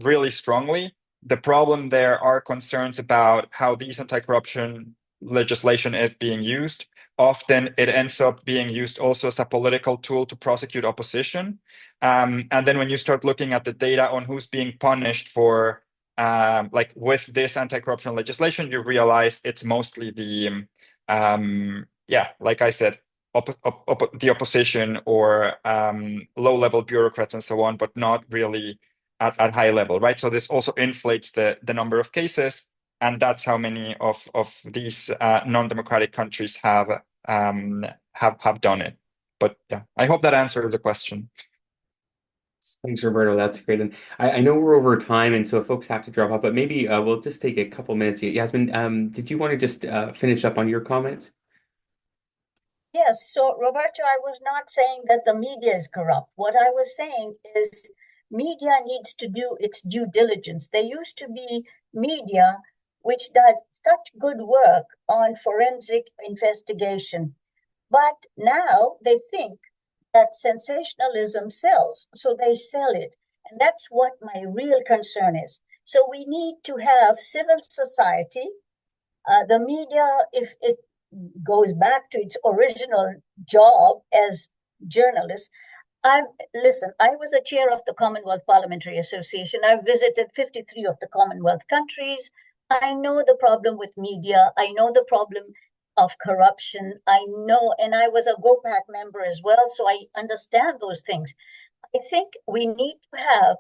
really strongly. The problem there are concerns about how these anti-corruption legislation is being used. Often it ends up being used also as a political tool to prosecute opposition. And then when you start looking at the data on who's being punished for with this anti-corruption legislation, you realize it's mostly the like I said, the opposition or low-level bureaucrats and so on, but not really at high level, right? So this also inflates the number of cases, and that's how many of these non-democratic countries have done it. But yeah, I hope that answers the question. Thanks, Roberto. That's great. And I know we're over time, and so folks have to drop off, but maybe we'll just take a couple minutes. Yasmin, did you want to just finish up on your comments? Yes, so Roberto, I was not saying that the media is corrupt. What I was saying is media needs to do its due diligence. There used to be media which did such good work on forensic investigation, but now they think that sensationalism sells, so they sell it. And that's what my real concern is. So we need to have civil society, the media, if it goes back to its original job as journalists. I was a chair of the Commonwealth Parliamentary Association. I've visited 53 of the Commonwealth countries. I know the problem with media. I know the problem of corruption. I know, and I was a GOPAC member as well, so I understand those things. I think we need to have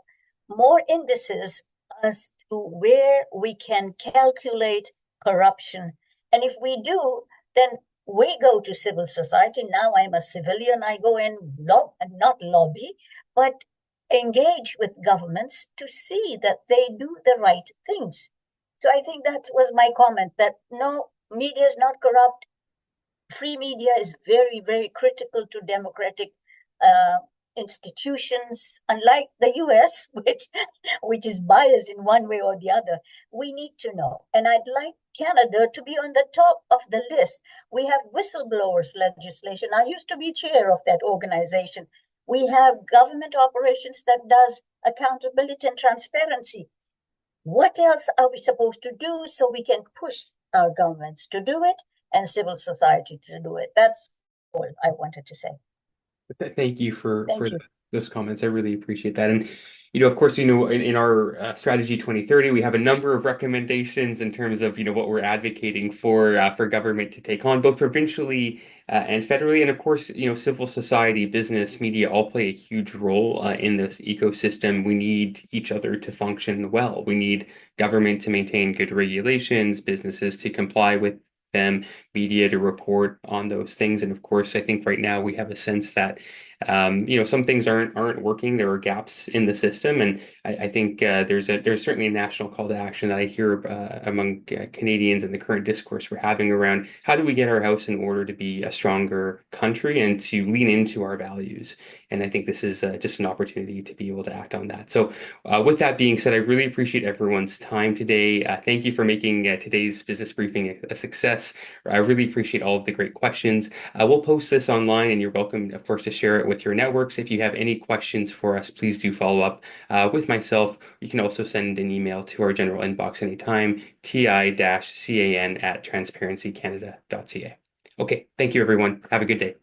more indices as to where we can calculate corruption. And if we do, then we go to civil society. Now I'm a civilian. I go in, not lobby, but engage with governments to see that they do the right things. So I think that was my comment, that no, media is not corrupt. Free media is very, very critical to democratic institutions, unlike the US, which is biased in one way or the other. We need to know. And I'd like Canada to be on the top of the list. We have whistleblowers legislation. I used to be chair of that organization. We have government operations that does accountability and transparency. What else are we supposed to do so we can push our governments to do it and civil society to do it? That's all I wanted to say. Thank you for those comments. I really appreciate that. And of course, in our strategy 2030, we have a number of recommendations in terms of what we're advocating for government to take on, both provincially and federally. And of course, civil society, business, media all play a huge role in this ecosystem. We need each other to function well. We need government to maintain good regulations, businesses to comply with them, media to report on those things. And of course, I think right now we have a sense that Some things aren't working. There are gaps in the system, and I think there's certainly a national call to action that I hear among Canadians in the current discourse we're having around how do we get our house in order to be a stronger country and to lean into our values. And I think this is just an opportunity to be able to act on that. So, with that being said, I really appreciate everyone's time today. Thank you for making today's business briefing a success. I really appreciate all of the great questions. We'll post this online, and you're welcome, of course, to share it with your networks. If you have any questions for us, please do follow up with myself. You can also send an email to our general inbox anytime, ti-can@transparencycanada.ca. Okay, thank you, everyone. Have a good day.